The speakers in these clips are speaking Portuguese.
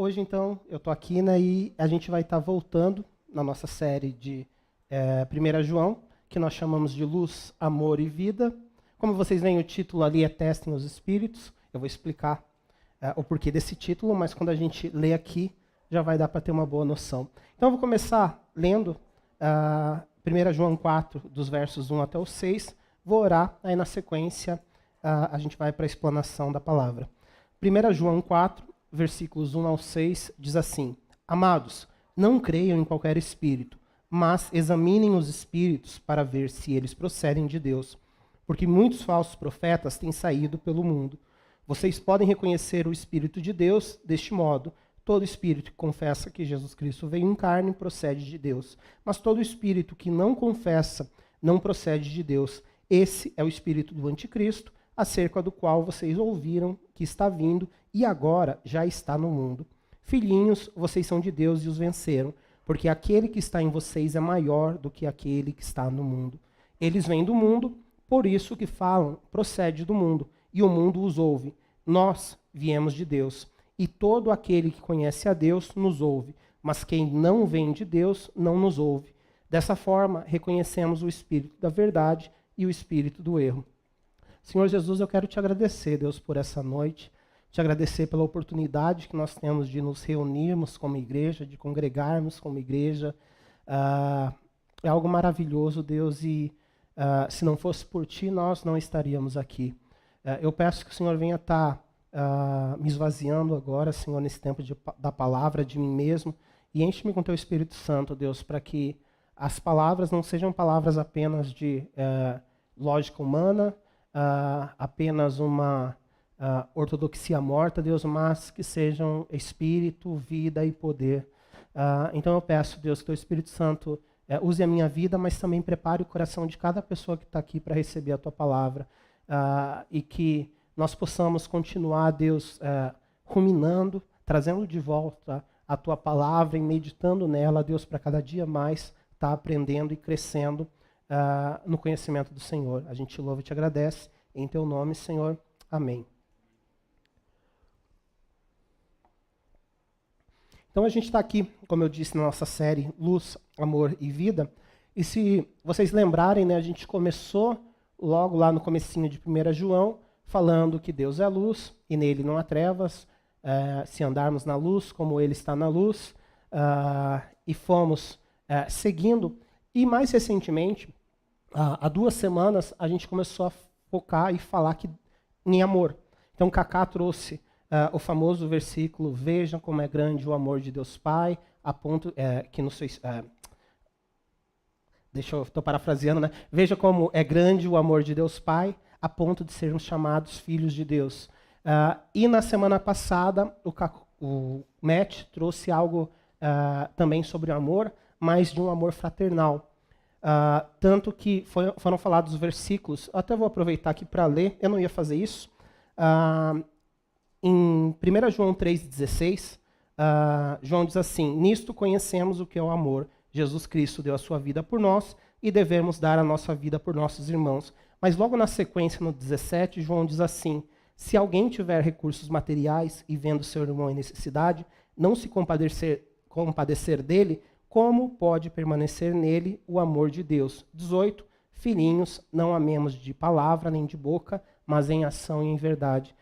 Hoje, então, eu estou aqui, né, e a gente vai estar voltando na nossa série de 1 João, que nós chamamos de Luz, Amor e Vida. Como vocês veem, o título ali é Testem os Espíritos. Eu vou explicar o porquê desse título, mas quando a gente lê aqui, já vai dar para ter uma boa noção. Então, eu vou começar lendo 1 João 4, dos versos 1 até o 6. Vou orar, aí na sequência a gente vai para a explanação da palavra. 1 João 4, versículos 1 ao 6, diz assim: Amados, não creiam em qualquer espírito, mas examinem os espíritos para ver se eles procedem de Deus, porque muitos falsos profetas têm saído pelo mundo. Vocês podem reconhecer o Espírito de Deus deste modo: todo espírito que confessa que Jesus Cristo veio em carne procede de Deus, mas todo espírito que não confessa não procede de Deus. Esse é o espírito do anticristo, acerca do qual vocês ouviram que está vindo e agora já está no mundo. Filhinhos, vocês são de Deus e os venceram, porque aquele que está em vocês é maior do que aquele que está no mundo. Eles vêm do mundo, por isso que falam procede do mundo, e o mundo os ouve. Nós viemos de Deus, e todo aquele que conhece a Deus nos ouve, mas quem não vem de Deus não nos ouve. Dessa forma, reconhecemos o espírito da verdade e o espírito do erro. Senhor Jesus, eu quero te agradecer, Deus, por essa noite, te agradecer pela oportunidade que nós temos de nos reunirmos como igreja, de congregarmos como igreja. É algo maravilhoso, Deus, e se não fosse por ti, nós não estaríamos aqui. Eu peço que o Senhor venha estar me esvaziando agora, Senhor, nesse tempo da palavra, de mim mesmo, e enche-me com teu Espírito Santo, Deus, para que as palavras não sejam palavras apenas de lógica humana, apenas uma ortodoxia morta, Deus, mas que sejam espírito, vida e poder. Então eu peço, Deus, que o teu Espírito Santo use a minha vida, mas também prepare o coração de cada pessoa que está aqui para receber a tua palavra, e que nós possamos continuar, Deus, ruminando, trazendo de volta a tua palavra e meditando nela, Deus, para cada dia mais estar aprendendo e crescendo no conhecimento do Senhor. A gente te louva e te agradece. Em teu nome, Senhor. Amém. Então a gente está aqui, como eu disse, na nossa série Luz, Amor e Vida. E se vocês lembrarem, né, a gente começou logo lá no comecinho de 1 João, falando que Deus é luz e nele não há trevas, se andarmos na luz como ele está na luz, e fomos seguindo. E mais recentemente, há 2 semanas, a gente começou a focar e falar em amor. Então, Cacá trouxe o famoso versículo: vejam como é grande o amor de Deus Pai, a ponto que não sei. Estou parafraseando, né? Veja como é grande o amor de Deus Pai, a ponto de sermos chamados filhos de Deus. E na semana passada, o Matt trouxe algo também sobre o amor, mas de um amor fraternal. Tanto que foram falados os versículos, até vou aproveitar aqui para ler, eu não ia fazer isso. Em 1 João 3,16, João diz assim: nisto conhecemos o que é o amor. Jesus Cristo deu a sua vida por nós e devemos dar a nossa vida por nossos irmãos. Mas logo na sequência, no 17, João diz assim: se alguém tiver recursos materiais e vendo seu irmão em necessidade, não se compadecer dele, como pode permanecer nele o amor de Deus? 18, filhinhos, não amemos de palavra nem de boca, mas em ação e em verdade.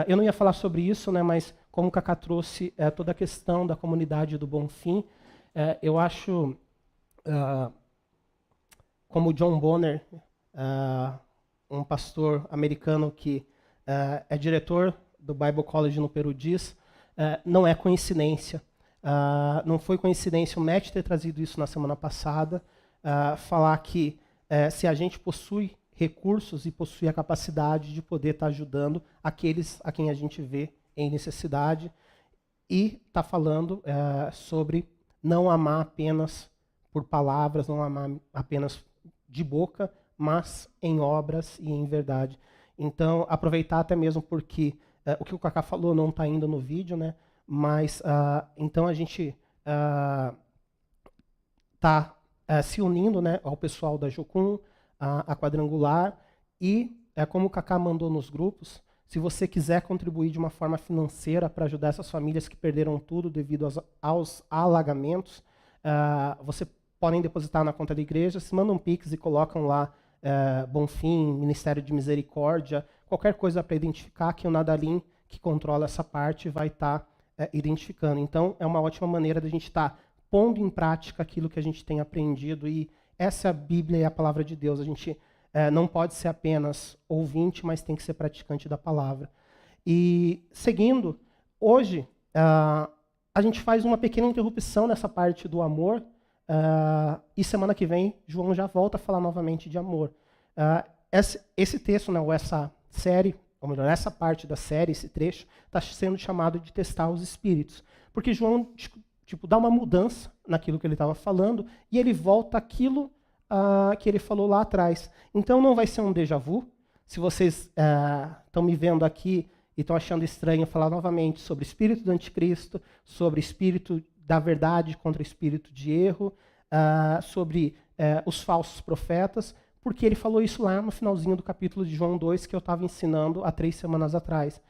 Eu não ia falar sobre isso, né, mas como o Cacá trouxe toda a questão da comunidade do Bonfim, eu acho, como John Bonner, um pastor americano que é diretor do Bible College no Peru, diz, não é coincidência. Não foi coincidência o Matt ter trazido isso na semana passada, falar que se a gente possui recursos e possui a capacidade de poder estar ajudando aqueles a quem a gente vê em necessidade, e está falando sobre não amar apenas por palavras, não amar apenas de boca, mas em obras e em verdade. Então, aproveitar até mesmo porque o que o Cacá falou não está ainda no vídeo, né? Mas, então, a gente está se unindo, né, ao pessoal da Jocum, a Quadrangular, e, como o Cacá mandou nos grupos, Se você quiser contribuir de uma forma financeira para ajudar essas famílias que perderam tudo devido aos alagamentos, você podem depositar na conta da igreja, se mandam um Pix e colocam lá Bonfim, Ministério de Misericórdia, qualquer coisa para identificar, que o Nadalim, que controla essa parte, vai estar identificando. Então, é uma ótima maneira de a gente estar pondo em prática aquilo que a gente tem aprendido, e essa é a Bíblia e a palavra de Deus. A gente não pode ser apenas ouvinte, mas tem que ser praticante da palavra. E, seguindo, hoje, a gente faz uma pequena interrupção nessa parte do amor, e semana que vem, João já volta a falar novamente de amor. Esse texto, ou essa série, ou melhor, essa parte da série, esse trecho, está sendo chamado de testar os espíritos. Porque João dá uma mudança naquilo que ele estava falando, e ele volta àquilo que ele falou lá atrás. Então não vai ser um déjà vu. Se vocês estão me vendo aqui e estão achando estranho falar novamente sobre o espírito do anticristo, sobre o espírito da verdade contra o espírito de erro, sobre os falsos profetas, porque ele falou isso lá no finalzinho do capítulo de João 2, que eu estava ensinando há 3 semanas atrás.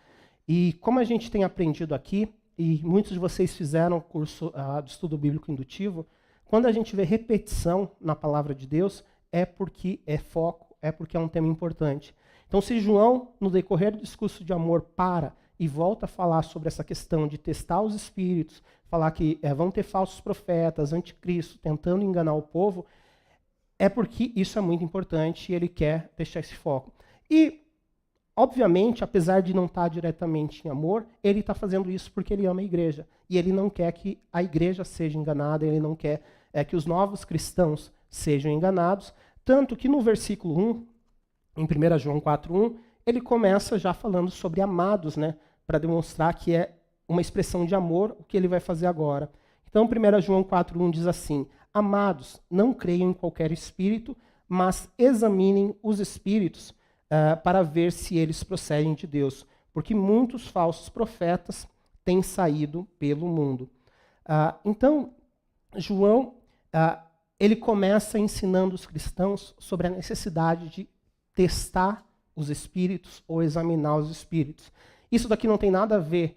E como a gente tem aprendido aqui, e muitos de vocês fizeram o curso de estudo bíblico indutivo, quando a gente vê repetição na palavra de Deus, é porque é foco, é porque é um tema importante. Então, se João, no decorrer do discurso de amor, para e volta a falar sobre essa questão de testar os espíritos, falar que vão ter falsos profetas, anticristo, tentando enganar o povo, é porque isso é muito importante e ele quer deixar esse foco. E, obviamente, apesar de não estar diretamente em amor, ele está fazendo isso porque ele ama a igreja. E ele não quer que a igreja seja enganada, ele não quer que os novos cristãos sejam enganados. Tanto que no versículo 1, em 1 João 4:1, ele começa já falando sobre amados, para demonstrar que é uma expressão de amor o que ele vai fazer agora. Então, 1 João 4:1 diz assim: amados, não creiam em qualquer espírito, mas examinem os espíritos para ver se eles procedem de Deus, porque muitos falsos profetas têm saído pelo mundo. Então, João, ele começa ensinando os cristãos sobre a necessidade de testar os espíritos ou examinar os espíritos. Isso daqui não tem nada a ver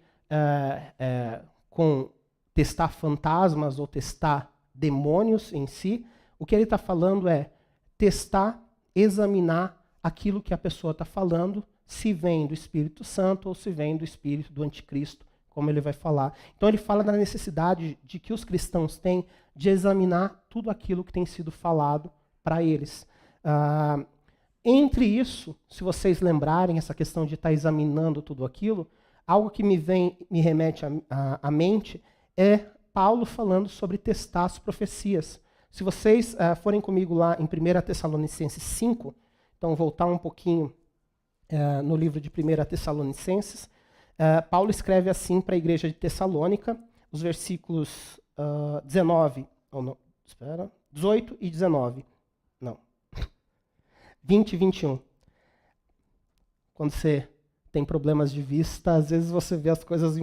com testar fantasmas ou testar demônios em si. O que ele está falando é testar, examinar aquilo que a pessoa está falando, se vem do Espírito Santo ou se vem do espírito do anticristo, como ele vai falar. Então ele fala da necessidade de que os cristãos têm de examinar tudo aquilo que tem sido falado para eles. Entre isso, se vocês lembrarem essa questão de estar examinando tudo aquilo, algo que me remete à mente é Paulo falando sobre testar as profecias. Se vocês forem comigo lá em 1 Tessalonicenses 5, então voltar um pouquinho no livro de 1 Tessalonicenses, Paulo escreve assim para a igreja de Tessalônica, os versículos 18 e 19. Não. 20 e 21. Quando você tem problemas de vista, às vezes você vê as coisas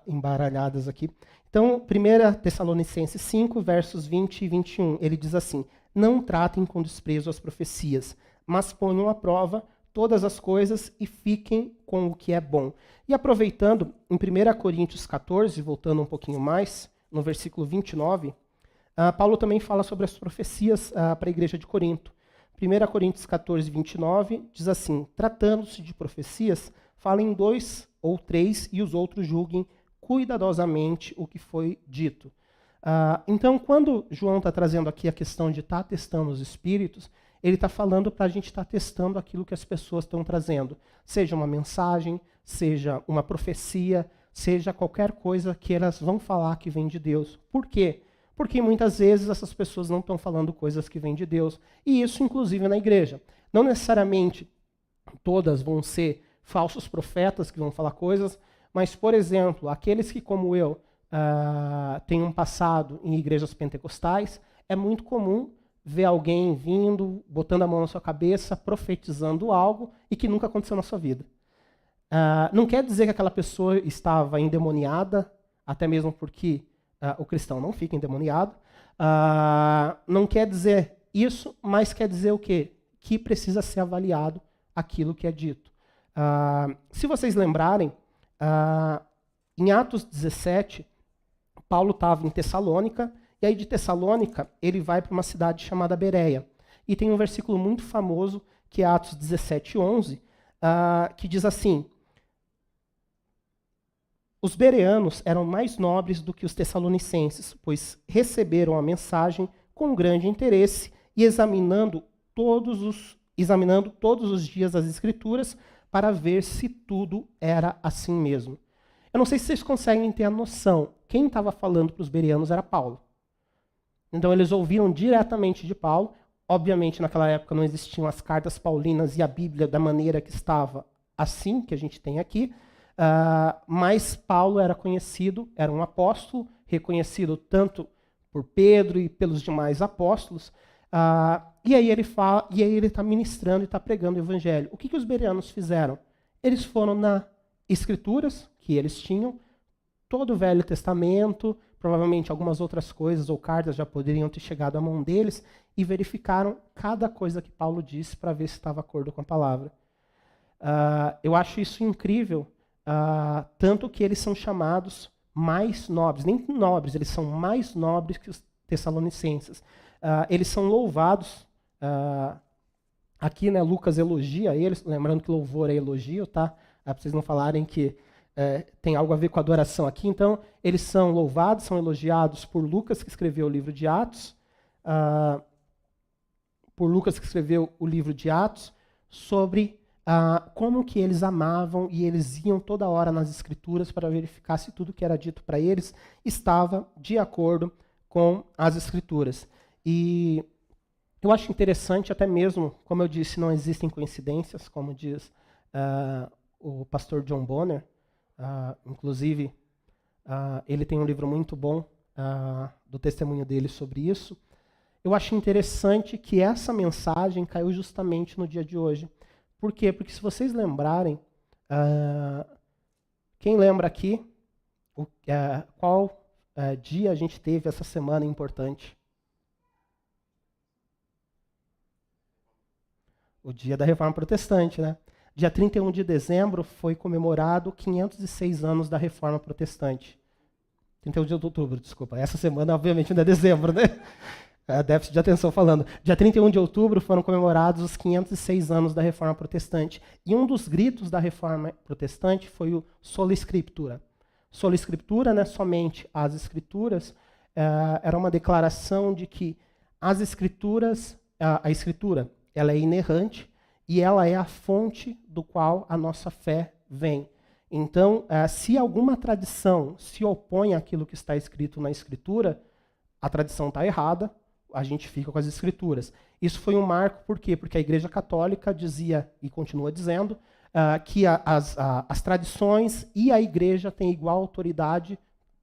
embaralhadas aqui. Então, 1 Tessalonicenses 5, versos 20 e 21, ele diz assim: não tratem com desprezo as profecias, mas ponham à prova todas as coisas e fiquem com o que é bom. E aproveitando, em 1 Coríntios 14, voltando um pouquinho mais, no versículo 29, Paulo também fala sobre as profecias para a igreja de Corinto. 1 Coríntios 14, 29, diz assim: tratando-se de profecias, falem 2 ou 3 e os outros julguem cuidadosamente o que foi dito. Então, quando João está trazendo aqui a questão de estar testando os espíritos, ele está falando para a gente estar testando aquilo que as pessoas estão trazendo. Seja uma mensagem, seja uma profecia, seja qualquer coisa que elas vão falar que vem de Deus. Por quê? Porque muitas vezes essas pessoas não estão falando coisas que vêm de Deus. E isso, inclusive, na igreja. Não necessariamente todas vão ser falsos profetas que vão falar coisas, mas, por exemplo, aqueles que, como eu, têm um passado em igrejas pentecostais, é muito comum ver alguém vindo, botando a mão na sua cabeça, profetizando algo e que nunca aconteceu na sua vida. Não quer dizer que aquela pessoa estava endemoniada, até mesmo porque o cristão não fica endemoniado. Não quer dizer isso, mas quer dizer o quê? Que precisa ser avaliado aquilo que é dito. Se vocês lembrarem, em Atos 17, Paulo estava em Tessalônica, e aí de Tessalônica ele vai para uma cidade chamada Bereia. E tem um versículo muito famoso, que é Atos 17, 11, que diz assim: os bereanos eram mais nobres do que os tessalonicenses, pois receberam a mensagem com grande interesse e examinando todos os dias as Escrituras para ver se tudo era assim mesmo. Eu não sei se vocês conseguem ter a noção. Quem estava falando para os bereanos era Paulo. Então eles ouviram diretamente de Paulo. Obviamente, naquela época não existiam as cartas paulinas e a Bíblia da maneira que estava assim, que a gente tem aqui. Mas Paulo era conhecido, era um apóstolo, reconhecido tanto por Pedro e pelos demais apóstolos. E aí ele fala, e aí ele está ministrando e está pregando o evangelho. O que os bereanos fizeram? Eles foram nas Escrituras que eles tinham, todo o Velho Testamento, provavelmente algumas outras coisas ou cartas já poderiam ter chegado à mão deles, e verificaram cada coisa que Paulo disse para ver se estava de acordo com a palavra. Eu acho isso incrível, tanto que eles são chamados mais nobres, nem nobres, eles são mais nobres que os tessalonicenses. Eles são louvados, aqui, né, Lucas elogia eles, lembrando que louvor é elogio, tá? Para vocês não falarem que tem algo a ver com adoração aqui. Então, eles são louvados, são elogiados por Lucas, que escreveu o livro de Atos, sobre como que eles amavam e eles iam toda hora nas Escrituras para verificar se tudo que era dito para eles estava de acordo com as Escrituras. E eu acho interessante, até mesmo, como eu disse, não existem coincidências, como diz o pastor John Bonner. Inclusive, ele tem um livro muito bom do testemunho dele sobre isso. Eu acho interessante que essa mensagem caiu justamente no dia de hoje. Por quê? Porque se vocês lembrarem, quem lembra aqui qual dia a gente teve essa semana importante? O dia da Reforma Protestante, né? Dia 31 de dezembro foi comemorado 506 anos da Reforma Protestante. 31 de outubro, desculpa. Essa semana, obviamente, não é dezembro, né? Déficit de atenção falando. Dia 31 de outubro foram comemorados os 506 anos da Reforma Protestante. E um dos gritos da Reforma Protestante foi o Sola Scriptura. Sola Scriptura, né, somente as Escrituras, era uma declaração de que as Escrituras, a Escritura, ela é inerrante e ela é a fonte do qual a nossa fé vem. Então, se alguma tradição se opõe àquilo que está escrito na Escritura, a tradição está errada, a gente fica com as Escrituras. Isso foi um marco, por quê? Porque a Igreja Católica dizia, e continua dizendo, que as tradições e a Igreja têm igual autoridade,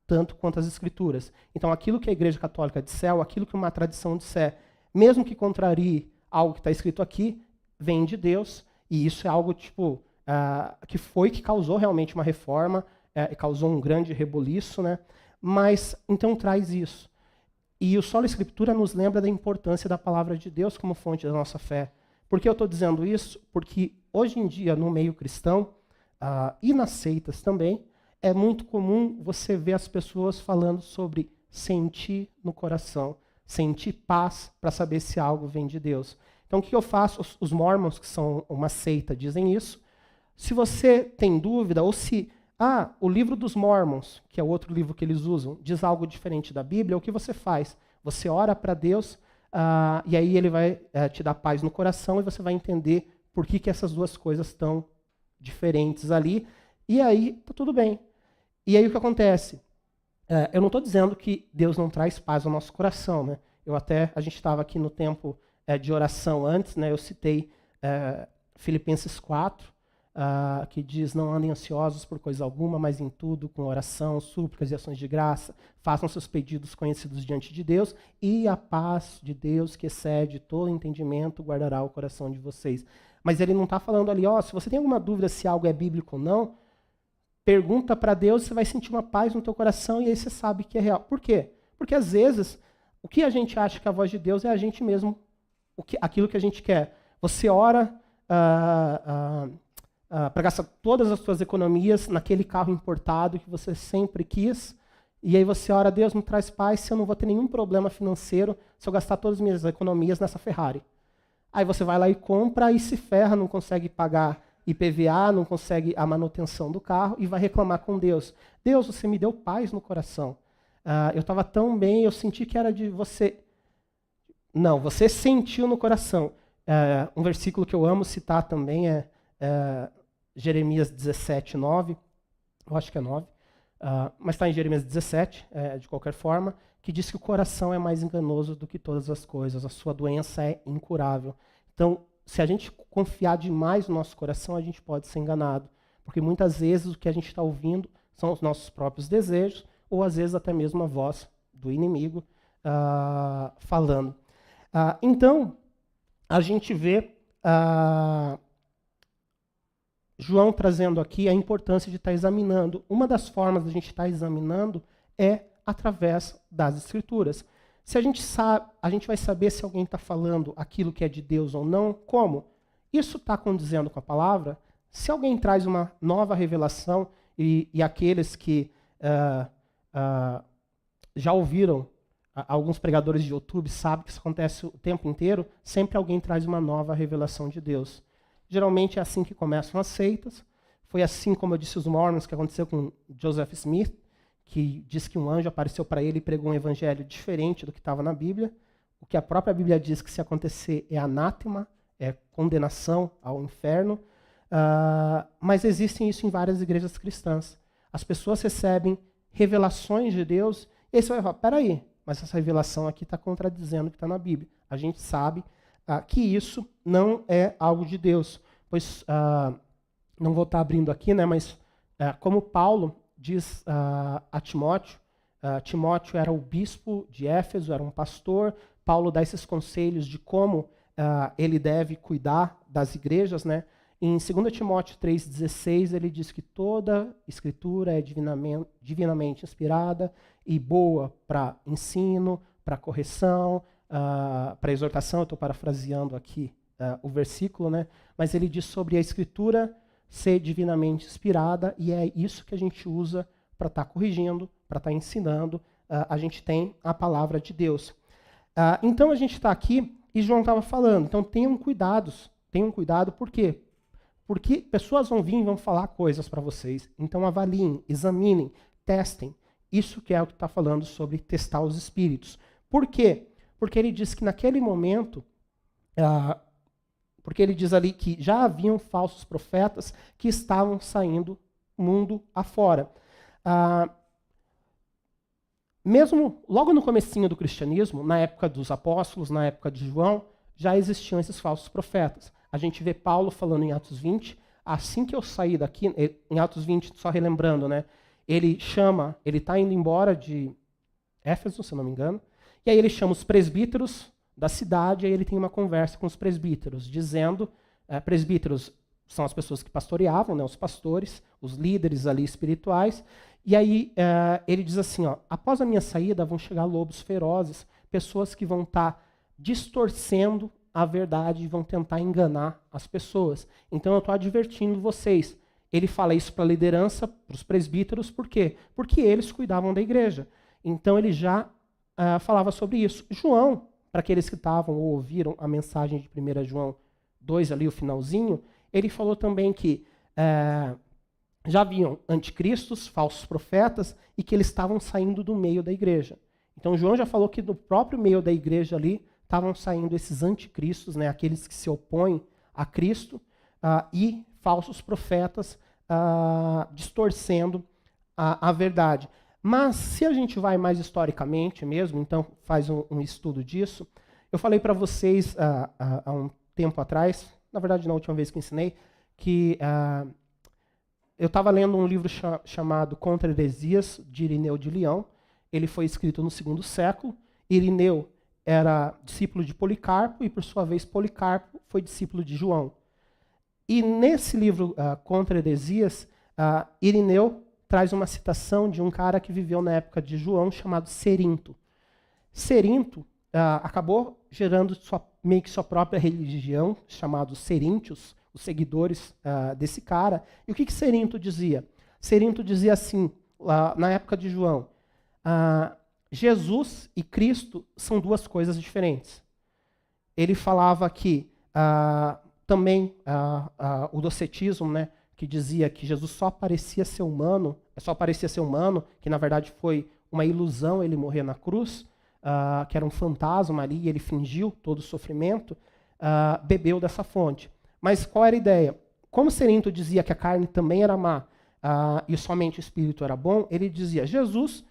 tanto quanto as Escrituras. Então, aquilo que a Igreja Católica disser, ou aquilo que uma tradição disser, mesmo que contrarie algo que está escrito aqui, vem de Deus, e isso é algo que causou realmente uma reforma, causou um grande reboliço, né? Mas, então, traz isso. E o Sola Escritura nos lembra da importância da palavra de Deus como fonte da nossa fé. Por que eu estou dizendo isso? Porque hoje em dia, no meio cristão, e nas seitas também, é muito comum você ver as pessoas falando sobre sentir no coração, sentir paz para saber se algo vem de Deus. Então, o que eu faço? Os Mormons, que são uma seita, dizem isso. Se você tem dúvida, ou se o livro dos Mormons, que é o outro livro que eles usam, diz algo diferente da Bíblia, o que você faz? Você ora para Deus, e aí ele vai te dar paz no coração, e você vai entender por que essas duas coisas estão diferentes ali, e aí está tudo bem. E aí o que acontece? Eu não estou dizendo que Deus não traz paz ao nosso coração, né? A gente estava aqui no tempo de oração antes, né? Eu citei Filipenses 4, que diz, não andem ansiosos por coisa alguma, mas em tudo, com oração, súplicas e ações de graça, façam seus pedidos conhecidos diante de Deus, e a paz de Deus, que excede todo entendimento, guardará o coração de vocês. Mas ele não está falando ali, se você tem alguma dúvida se algo é bíblico ou não, pergunta para Deus, você vai sentir uma paz no teu coração, e aí você sabe que é real. Por quê? Porque às vezes, o que a gente acha que a voz de Deus é a gente mesmo, aquilo que a gente quer. Você ora, para gastar todas as suas economias naquele carro importado que você sempre quis. E aí você ora, Deus, me traz paz se eu não vou ter nenhum problema financeiro se eu gastar todas as minhas economias nessa Ferrari. Aí você vai lá e compra e se ferra, não consegue pagar IPVA, não consegue a manutenção do carro e vai reclamar com Deus. Deus, você me deu paz no coração. Eu estava tão bem, eu senti que era de você. Não, você sentiu no coração. Um versículo que eu amo citar também é Jeremias 17, 9. Eu acho que é 9. Mas está em Jeremias 17, de qualquer forma, que diz que o coração é mais enganoso do que todas as coisas, a sua doença é incurável. Então, se a gente confiar demais no nosso coração, a gente pode ser enganado, porque muitas vezes o que a gente está ouvindo são os nossos próprios desejos, ou às vezes até mesmo a voz do inimigo falando. Então, a gente vê João trazendo aqui a importância de estar examinando. Uma das formas de a gente estar examinando é através das Escrituras. Se a gente sabe, a gente vai saber se alguém está falando aquilo que é de Deus ou não. Como? Isso está condizendo com a palavra? Se alguém traz uma nova revelação, e aqueles que já ouviram alguns pregadores de YouTube sabem que isso acontece o tempo inteiro, sempre alguém traz uma nova revelação de Deus. Geralmente é assim que começam as seitas. Foi assim, como eu disse, os Mormons, que aconteceu com Joseph Smith, que diz que um anjo apareceu para ele e pregou um evangelho diferente do que estava na Bíblia. O que a própria Bíblia diz que se acontecer é anátema, é condenação ao inferno. Mas existem isso em várias igrejas cristãs. As pessoas recebem revelações de Deus e aí você vai falar, peraí, mas essa revelação aqui está contradizendo o que está na Bíblia. A gente sabe que isso não é algo de Deus. Pois, não vou estar abrindo aqui, né, mas como Paulo diz a Timóteo, Timóteo era o bispo de Éfeso, era um pastor, Paulo dá esses conselhos de como ele deve cuidar das igrejas, né? Em 2 Timóteo 3,16, ele diz que toda escritura é divinamente inspirada e boa para ensino, para correção, para exortação. Eu estou parafraseando aqui o versículo, né? Mas ele diz sobre a escritura ser divinamente inspirada, e é isso que a gente usa para estar corrigindo, para estar ensinando. A gente tem a palavra de Deus. Então a gente está aqui, e João estava falando, então tenham cuidado, por quê? Porque pessoas vão vir e vão falar coisas para vocês. Então avaliem, examinem, testem. Isso que é o que está falando sobre testar os espíritos. Por quê? Porque ele diz que naquele momento, porque ele diz ali que já haviam falsos profetas que estavam saindo mundo afora. Mesmo logo no comecinho do cristianismo, na época dos apóstolos, na época de João, já existiam esses falsos profetas. A gente vê Paulo falando em Atos 20, assim que eu saí daqui, em Atos 20, só relembrando, né? Ele está indo embora de Éfeso, se não me engano, e aí ele chama os presbíteros da cidade, e aí ele tem uma conversa com os presbíteros, dizendo, presbíteros são as pessoas que pastoreavam, né, os pastores, os líderes ali espirituais, e aí ele diz assim, após a minha saída vão chegar lobos ferozes, pessoas que vão estar distorcendo a verdade e vão tentar enganar as pessoas. Então eu estou advertindo vocês. Ele fala isso para a liderança, para os presbíteros, por quê? Porque eles cuidavam da igreja. Então ele já falava sobre isso. João, para aqueles que estavam ou ouviram a mensagem de 1 João 2, ali o finalzinho, ele falou também que já haviam anticristos, falsos profetas, e que eles estavam saindo do meio da igreja. Então João já falou que do próprio meio da igreja ali estavam saindo esses anticristos, né, aqueles que se opõem a Cristo, e falsos profetas distorcendo a verdade. Mas se a gente vai mais historicamente mesmo, então faz um estudo disso, eu falei para vocês há um tempo atrás, na verdade na última vez que ensinei, que eu estava lendo um livro chamado Contra Heresias, de Irineu de Leão. Ele foi escrito no 2º século. Irineu era discípulo de Policarpo e, por sua vez, Policarpo foi discípulo de João. E nesse livro, Contra Heresias, Irineu traz uma citação de um cara que viveu na época de João, chamado Cerinto. Cerinto acabou gerando meio que sua própria religião, chamado Ceríntios, os seguidores desse cara. E o que Cerinto dizia? Cerinto dizia assim, na época de João, Jesus e Cristo são duas coisas diferentes. Ele falava que também o docetismo, né, que dizia que Jesus só parecia ser humano, que na verdade foi uma ilusão ele morrer na cruz, que era um fantasma ali, e ele fingiu todo o sofrimento, bebeu dessa fonte. Mas qual era a ideia? Como Cerinto dizia que a carne também era má e somente o espírito era bom, ele dizia Jesus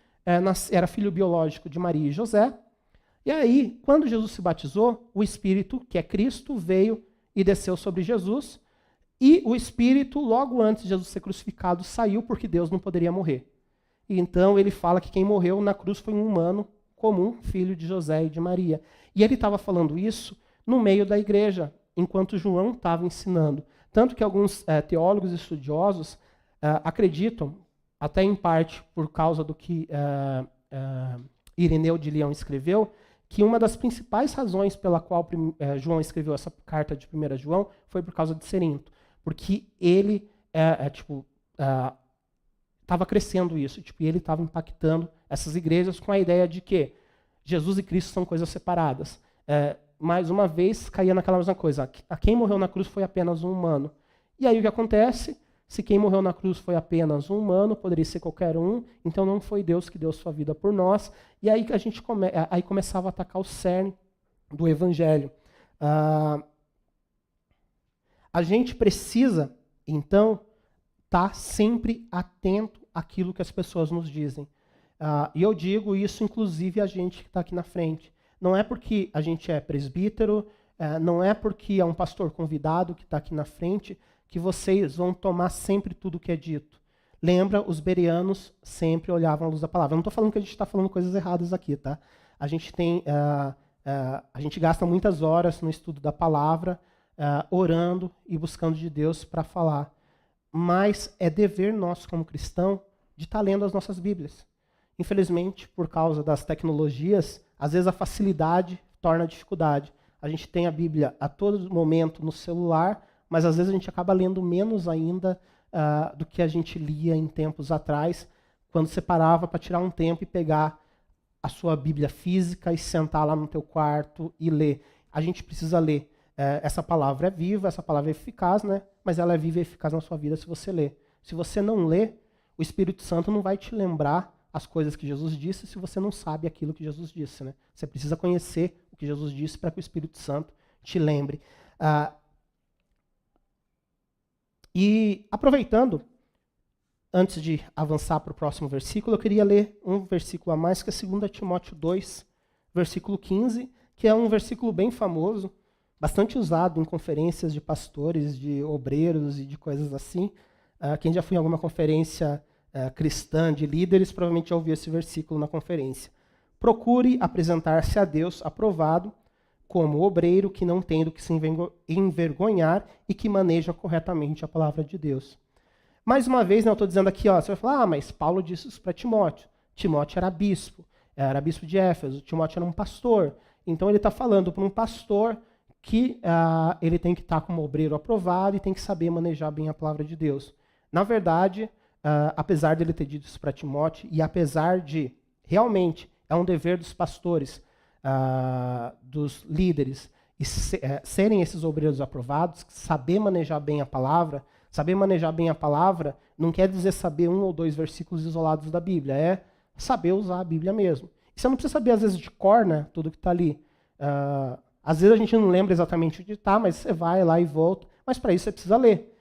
era filho biológico de Maria e José, e aí, quando Jesus se batizou, o Espírito, que é Cristo, veio e desceu sobre Jesus, e o Espírito, logo antes de Jesus ser crucificado, saiu porque Deus não poderia morrer. E então ele fala que quem morreu na cruz foi um humano comum, filho de José e de Maria. E ele estava falando isso no meio da igreja, enquanto João estava ensinando. Tanto que alguns teólogos estudiosos acreditam, até em parte por causa do que Ireneu de Leão escreveu, que uma das principais razões pela qual João escreveu essa carta de 1 João foi por causa de Cerinto. Porque ele estava crescendo isso, e ele estava impactando essas igrejas com a ideia de que Jesus e Cristo são coisas separadas. Mais uma vez, caía naquela mesma coisa. Quem morreu na cruz foi apenas um humano. E aí o que acontece? Se quem morreu na cruz foi apenas um humano, poderia ser qualquer um, então não foi Deus que deu sua vida por nós. E aí que a gente aí começava a atacar o cerne do evangelho. A gente precisa, então, estar sempre atento àquilo que as pessoas nos dizem. E eu digo isso, inclusive, a gente que está aqui na frente. Não é porque a gente é presbítero, não é porque é um pastor convidado que está aqui na frente, que vocês vão tomar sempre tudo o que é dito. Lembra, os bereanos sempre olhavam à luz da palavra. Eu não estou falando que a gente está falando coisas erradas aqui, tá? A gente gasta muitas horas no estudo da palavra, orando e buscando de Deus para falar. Mas é dever nosso como cristão de estar lendo as nossas Bíblias. Infelizmente, por causa das tecnologias, às vezes a facilidade torna a dificuldade. A gente tem a Bíblia a todo momento no celular, mas às vezes a gente acaba lendo menos ainda do que a gente lia em tempos atrás, quando você parava para tirar um tempo e pegar a sua Bíblia física e sentar lá no teu quarto e ler. A gente precisa ler. Essa palavra é viva, essa palavra é eficaz, né? Mas ela é viva e eficaz na sua vida se você ler. Se você não ler, o Espírito Santo não vai te lembrar as coisas que Jesus disse se você não sabe aquilo que Jesus disse, né? Você precisa conhecer o que Jesus disse para que o Espírito Santo te lembre. E aproveitando, antes de avançar para o próximo versículo, eu queria ler um versículo a mais, que é 2 Timóteo 2, versículo 15, que é um versículo bem famoso, bastante usado em conferências de pastores, de obreiros e de coisas assim. Quem já foi em alguma conferência cristã de líderes provavelmente já ouviu esse versículo na conferência. Procure apresentar-se a Deus aprovado, como obreiro que não tem do que se envergonhar e que maneja corretamente a palavra de Deus. Mais uma vez, né, eu estou dizendo aqui, você vai falar, mas Paulo disse isso para Timóteo. Timóteo era bispo de Éfeso, Timóteo era um pastor. Então ele está falando para um pastor que ele tem que estar como obreiro aprovado e tem que saber manejar bem a palavra de Deus. Na verdade, apesar dele ter dito isso para Timóteo, e apesar de, realmente, é um dever dos pastores, dos líderes, e serem esses obreiros aprovados, saber manejar bem a palavra. Saber manejar bem a palavra não quer dizer saber 1 ou 2 versículos isolados da Bíblia, é saber usar a Bíblia mesmo. E você não precisa saber, às vezes, de cor, né, tudo que está ali. Às vezes a gente não lembra exatamente onde está, mas você vai lá e volta. Mas para isso você precisa ler.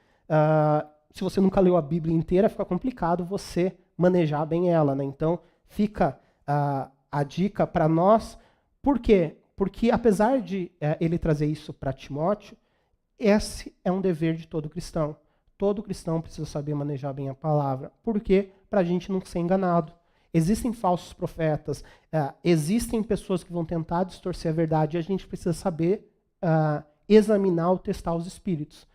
Se você nunca leu a Bíblia inteira, fica complicado você manejar bem ela, né? Então, fica a dica para nós. Por quê? Porque, apesar de ele trazer isso para Timóteo, esse é um dever de todo cristão. Todo cristão precisa saber manejar bem a palavra. Por quê? Para a gente não ser enganado. Existem falsos profetas, existem pessoas que vão tentar distorcer a verdade, e a gente precisa saber examinar ou testar os espíritos.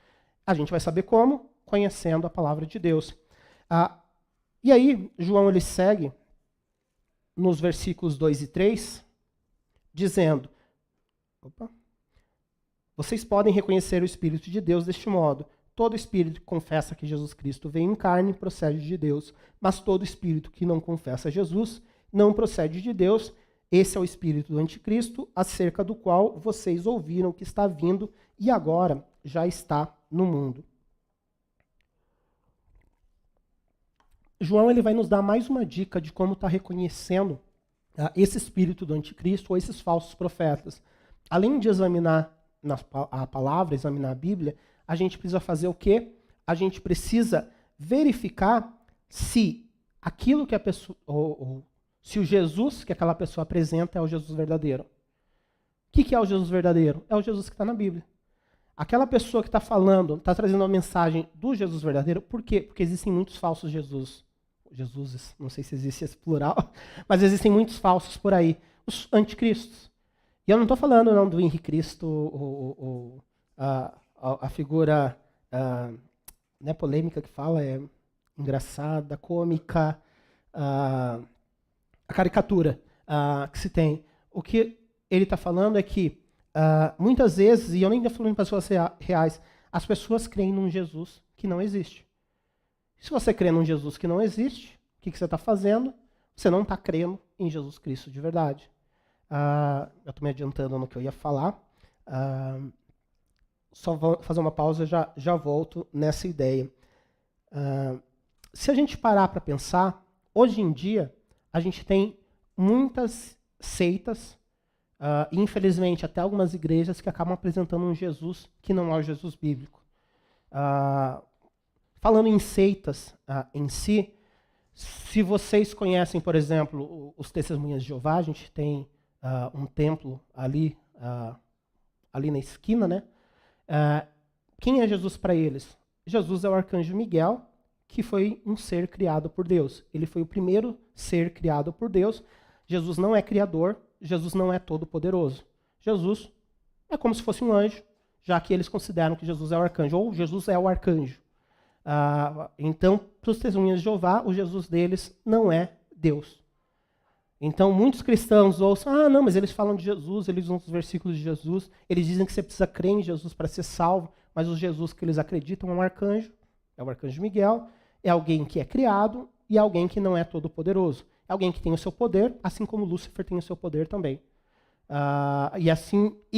A gente vai saber como? Conhecendo a palavra de Deus. E aí, João ele segue nos versículos 2 e 3, dizendo, Vocês podem reconhecer o Espírito de Deus deste modo. Todo espírito que confessa que Jesus Cristo veio em carne procede de Deus, mas todo espírito que não confessa Jesus não procede de Deus. Esse é o espírito do anticristo, acerca do qual vocês ouviram que está vindo e agora já está no mundo. João ele vai nos dar mais uma dica de como está reconhecendo esse espírito do anticristo ou esses falsos profetas. Além de examinar a palavra, examinar a Bíblia, a gente precisa fazer o quê? A gente precisa verificar se aquilo que a pessoa, ou se o Jesus que aquela pessoa apresenta é o Jesus verdadeiro. O que é o Jesus verdadeiro? É o Jesus que está na Bíblia. Aquela pessoa que está falando, está trazendo uma mensagem do Jesus verdadeiro, por quê? Porque existem muitos falsos Jesuses, não sei se existe esse plural, mas existem muitos falsos por aí, os anticristos. E eu não estou falando não, do Henrique Cristo, a figura né, polêmica que fala, é engraçada, cômica, a caricatura que se tem. O que ele está falando é que, muitas vezes, e eu nem estou falando de pessoas reais, as pessoas creem num Jesus que não existe. Se você crê num Jesus que não existe, o que você está fazendo? Você não está crendo em Jesus Cristo de verdade. Eu estou me adiantando no que eu ia falar. Só vou fazer uma pausa e já volto nessa ideia. Se a gente parar para pensar, hoje em dia, a gente tem muitas seitas, e infelizmente até algumas igrejas que acabam apresentando um Jesus que não é o Jesus bíblico. Falando em seitas em si, se vocês conhecem, por exemplo, os Testemunhas de Jeová, a gente tem um templo ali na esquina, né? Quem é Jesus para eles? Jesus é o arcanjo Miguel, que foi um ser criado por Deus. Ele foi o primeiro ser criado por Deus. Jesus não é criador, Jesus não é todo-poderoso. Jesus é como se fosse um anjo, já que eles consideram que Jesus é o arcanjo, ou Jesus é o arcanjo. Então, para os Testemunhas de Jeová, o Jesus deles não é Deus. Então, muitos cristãos ouçam, não, mas eles falam de Jesus, eles usam os versículos de Jesus, eles dizem que você precisa crer em Jesus para ser salvo, mas o Jesus que eles acreditam é um arcanjo, é o arcanjo Miguel, é alguém que é criado e é alguém que não é todo-poderoso. É alguém que tem o seu poder, assim como Lúcifer tem o seu poder também.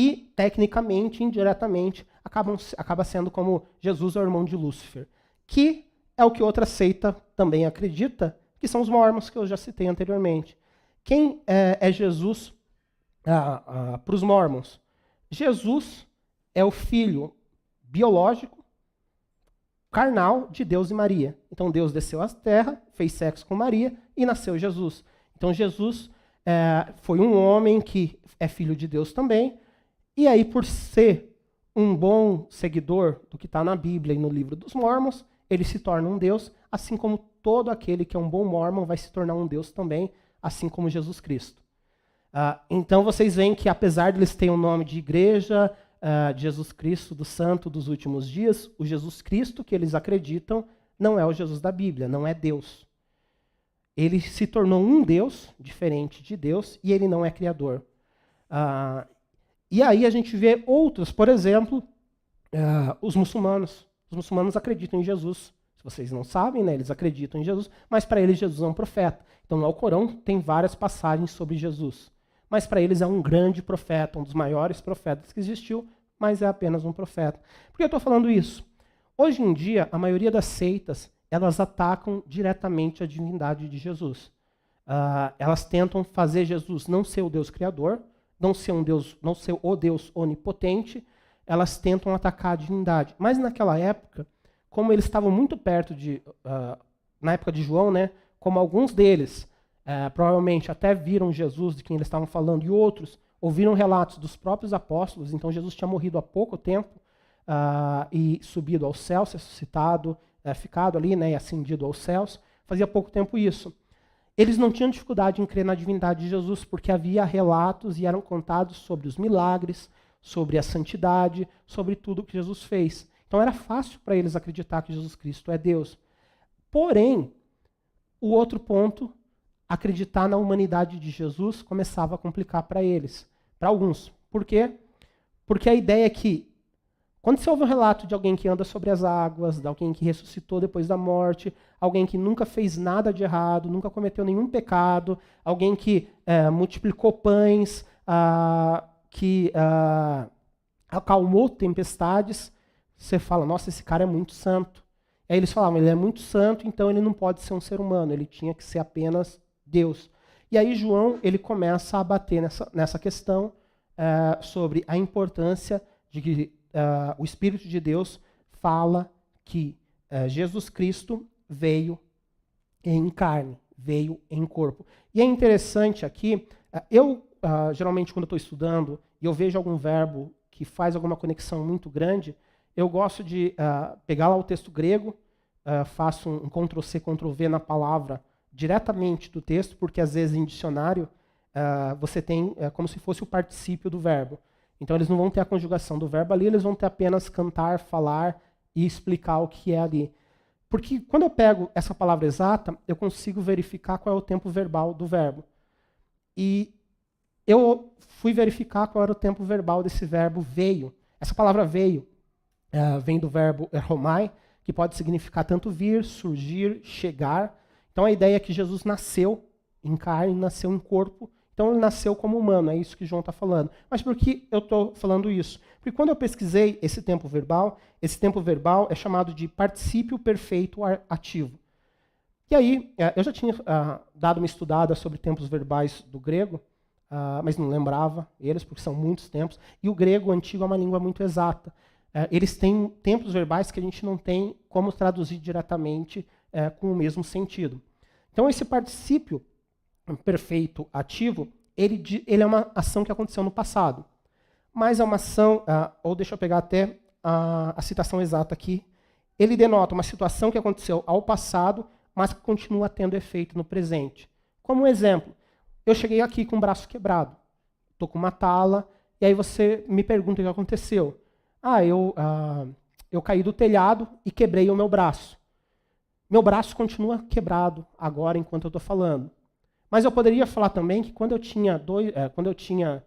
E tecnicamente, indiretamente, acaba sendo como Jesus é o irmão de Lúcifer, que é o que outra seita também acredita, que são os mormons, que eu já citei anteriormente. Quem é Jesus para os mormons? Jesus é o filho biológico, carnal de Deus e Maria. Então Deus desceu à terra, fez sexo com Maria e nasceu Jesus. Então Jesus foi um homem que é filho de Deus também. E aí, por ser um bom seguidor do que está na Bíblia e no livro dos mormons, ele se torna um Deus, assim como todo aquele que é um bom mormon vai se tornar um Deus também, assim como Jesus Cristo. Então vocês veem que, apesar de eles terem o nome de igreja, de Jesus Cristo, do Santo dos Últimos Dias, o Jesus Cristo que eles acreditam não é o Jesus da Bíblia, não é Deus. Ele se tornou um Deus, diferente de Deus, e ele não é criador. E aí a gente vê outros, por exemplo, os muçulmanos. Os muçulmanos acreditam em Jesus. Se vocês não sabem, né, eles acreditam em Jesus, mas para eles Jesus é um profeta. Então no Alcorão tem várias passagens sobre Jesus. Mas para eles é um grande profeta, um dos maiores profetas que existiu, mas é apenas um profeta. Por que eu estou falando isso? Hoje em dia, a maioria das seitas, elas atacam diretamente a divindade de Jesus. Elas tentam fazer Jesus não ser o Deus criador, não ser o Deus onipotente, elas tentam atacar a divindade. Mas naquela época, como eles estavam muito perto na época de João, né, como alguns deles provavelmente até viram Jesus de quem eles estavam falando, e outros ouviram relatos dos próprios apóstolos, então Jesus tinha morrido há pouco tempo e subido aos céus, ressuscitado, ficado ali, né, e ascendido aos céus, fazia pouco tempo isso. Eles não tinham dificuldade em crer na divindade de Jesus, porque havia relatos e eram contados sobre os milagres, sobre a santidade, sobre tudo que Jesus fez. Então era fácil para eles acreditar que Jesus Cristo é Deus. Porém, o outro ponto, acreditar na humanidade de Jesus, começava a complicar para eles, para alguns. Por quê? Porque a ideia é que, quando você ouve um relato de alguém que anda sobre as águas, de alguém que ressuscitou depois da morte, alguém que nunca fez nada de errado, nunca cometeu nenhum pecado, alguém que multiplicou pães, que acalmou tempestades, você fala, nossa, esse cara é muito santo. Aí eles falavam, ele é muito santo, então ele não pode ser um ser humano, ele tinha que ser apenas Deus. E aí João ele começa a bater nessa questão sobre a importância de que o Espírito de Deus fala que Jesus Cristo veio em carne, veio em corpo. E é interessante aqui, geralmente quando eu estou estudando e eu vejo algum verbo que faz alguma conexão muito grande, eu gosto de pegar lá o texto grego, faço um Ctrl+C, Ctrl+V na palavra diretamente do texto, porque às vezes em dicionário você tem como se fosse o particípio do verbo. Então eles não vão ter a conjugação do verbo ali, eles vão ter apenas cantar, falar e explicar o que é ali. Porque quando eu pego essa palavra exata, eu consigo verificar qual é o tempo verbal do verbo. E eu fui verificar qual era o tempo verbal desse verbo veio. Essa palavra veio vem do verbo erhomai, que pode significar tanto vir, surgir, chegar. Então a ideia é que Jesus nasceu em carne, nasceu em corpo. Então ele nasceu como humano, é isso que João está falando. Mas por que eu estou falando isso? Porque quando eu pesquisei esse tempo verbal é chamado de particípio perfeito ativo. E aí, eu já tinha dado uma estudada sobre tempos verbais do grego, mas não lembrava eles, porque são muitos tempos. E o grego antigo é uma língua muito exata. Eles têm tempos verbais que a gente não tem como traduzir diretamente com o mesmo sentido. Então esse particípio perfeito ativo, ele é uma ação que aconteceu no passado. Mas é uma ação, ou deixa eu pegar até a citação exata aqui, ele denota uma situação que aconteceu ao passado, mas que continua tendo efeito no presente. Como um exemplo, eu cheguei aqui com o braço quebrado, estou com uma tala, e aí você me pergunta o que aconteceu. Eu caí do telhado e quebrei o meu braço. Meu braço continua quebrado agora enquanto eu estou falando. Mas eu poderia falar também que quando eu tinha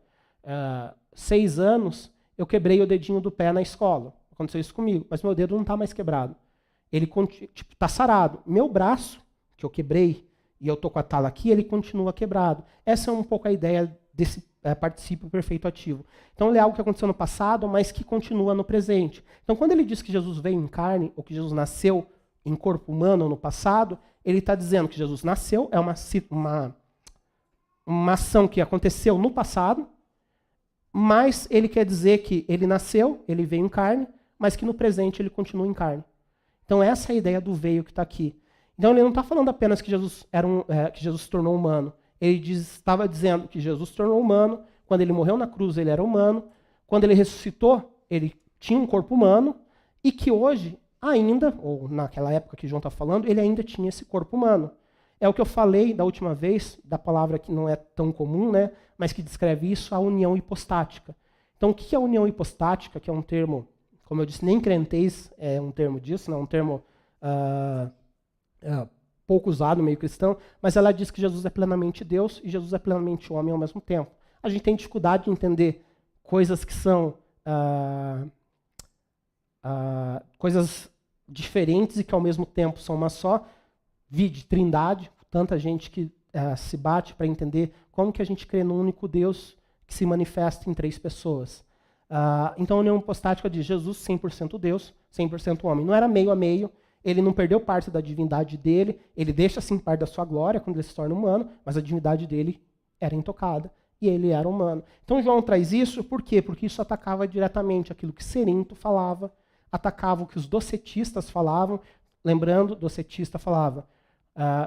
6 anos, eu quebrei o dedinho do pé na escola. Aconteceu isso comigo, mas meu dedo não está mais quebrado. Ele está sarado. Meu braço, que eu quebrei, e eu estou com a tala aqui, ele continua quebrado. Essa é um pouco a ideia desse particípio perfeito ativo. Então ele é algo que aconteceu no passado, mas que continua no presente. Então quando ele diz que Jesus veio em carne, ou que Jesus nasceu em corpo humano no passado, ele está dizendo que Jesus nasceu, é uma ação que aconteceu no passado, mas ele quer dizer que ele nasceu, ele veio em carne, mas que no presente ele continua em carne. Então essa é a ideia do veio que está aqui. Então ele não está falando apenas que Jesus se tornou humano. Ele estava dizendo que Jesus se tornou humano, quando ele morreu na cruz ele era humano, quando ele ressuscitou ele tinha um corpo humano, e que hoje ainda, ou naquela época que João está falando, ele ainda tinha esse corpo humano. É o que eu falei da última vez, da palavra que não é tão comum, né, mas que descreve isso, a união hipostática. Então, o que é a união hipostática, que é um termo, como eu disse, nem crentez é um termo disso, não é um termo pouco usado no meio cristão, mas ela diz que Jesus é plenamente Deus e Jesus é plenamente homem ao mesmo tempo. A gente tem dificuldade de entender coisas que são coisas diferentes e que ao mesmo tempo são uma só. Vide trindade, tanta gente que se bate para entender como que a gente crê num único Deus que se manifesta em 3 pessoas. Então a união hipostática diz Jesus 100% Deus, 100% homem. Não era meio a meio, ele não perdeu parte da divindade dele, ele deixa sim parte da sua glória quando ele se torna humano, mas a divindade dele era intocada e ele era humano. Então João traz isso, por quê? Porque isso atacava diretamente aquilo que Cerinto falava, atacava o que os docetistas falavam. Lembrando, docetista falava,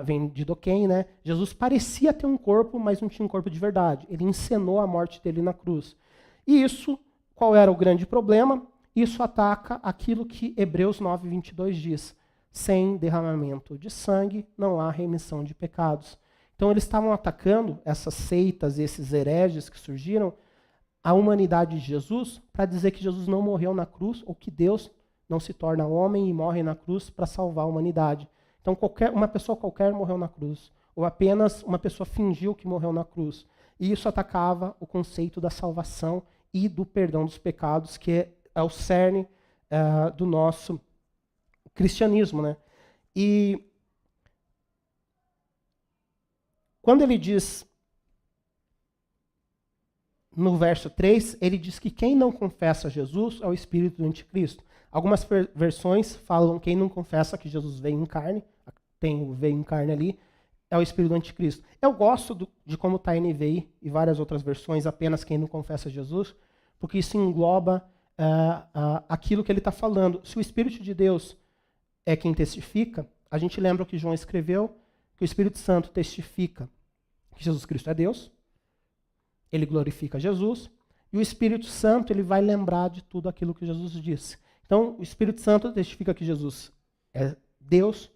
vem de Doquem, né? Jesus parecia ter um corpo, mas não tinha um corpo de verdade. Ele encenou a morte dele na cruz. E isso, qual era o grande problema? Isso ataca aquilo que Hebreus 9:22 diz. Sem derramamento de sangue não há remissão de pecados. Então eles estavam atacando essas seitas, esses hereges que surgiram, a humanidade de Jesus, para dizer que Jesus não morreu na cruz, ou que Deus não se torna homem e morre na cruz para salvar a humanidade. Então uma pessoa qualquer morreu na cruz, ou apenas uma pessoa fingiu que morreu na cruz. E isso atacava o conceito da salvação e do perdão dos pecados, que é o cerne do nosso cristianismo, né? E quando ele diz, no verso 3, ele diz que quem não confessa Jesus é o espírito do anticristo. Algumas versões falam quem não confessa que Jesus veio em carne, tem o veio em carne ali, é o espírito do anticristo. Eu gosto de como está a NVI e várias outras versões, apenas quem não confessa Jesus, porque isso engloba aquilo que ele está falando. Se o Espírito de Deus é quem testifica, a gente lembra o que João escreveu, que o Espírito Santo testifica que Jesus Cristo é Deus, ele glorifica Jesus, e o Espírito Santo ele vai lembrar de tudo aquilo que Jesus disse. Então, o Espírito Santo testifica que Jesus é Deus,